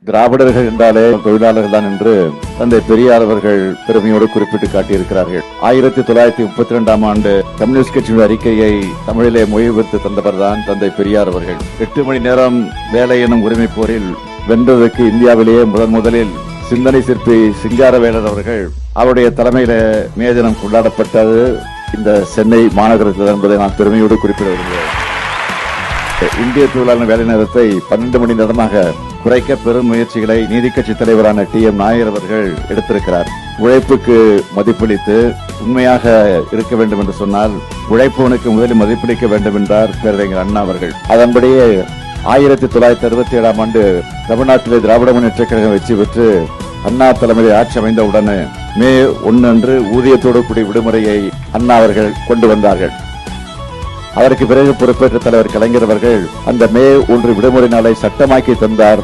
திராவிடர்கள் என்றாலே தொழிலாளர்கள் தான் என்று தந்தை பெரியார் அவர்கள் பெருமையோடு குறிப்பிட்டு காட்டியிருக்கிறார்கள். 1932ஆம் ஆண்டு கம்யூனிஸ்ட் கட்சியின் அறிக்கையை தமிழிலே மொழிபெயர்த்து தந்தவர் தான் தந்தை பெரியார் அவர்கள். 8 மணி நேரம் வேலை எனும் உரிமை போரில் வென்றதற்கு இந்தியாவிலேயே முதலில் சிந்தனை சிற்பி சிங்காரவேலர் அவர்கள் அவருடைய தலைமையில மே தினம் கொண்டாடப்பட்டது இந்த சென்னை மாநகரத்தில் என்பதை நான் பெருமையோடு குறிப்பிட விரும்புகிறேன். இந்திய தொழிலாளர் வேலை நேரத்தை 12 மணி நேரமாக குறைக்க பெரும் முயற்சிகளை நீதி கட்சி தலைவரான TM நாயர் அவர்கள் எடுத்திருக்கிறார். உழைப்புக்கு மதிப்பளித்து உண்மையாக இருக்க வேண்டும் என்று சொன்னால் உழைப்பவனுக்கு முதலில் மதிப்பளிக்க வேண்டும் என்றார் பேரறிஞர் அண்ணா அவர்கள். அதன்படியே 1967ஆம் ஆண்டு தமிழ்நாட்டிலே திராவிட முன்னேற்றக் கழகம் வெற்றி பெற்று அண்ணா தலைமையில் ஆட்சி அமைந்தவுடனே மே 1 அன்று ஊதியத்தோடு கூடிய விடுமுறையை அண்ணா அவர்கள் கொண்டு வந்தார்கள். அதற்கு பிறகு பொறுப்பேற்ற தலைவர் கலைஞர் அவர்கள் அந்த மே 1 விடுமுறை நாளை சட்டமாக்கி தந்தார்.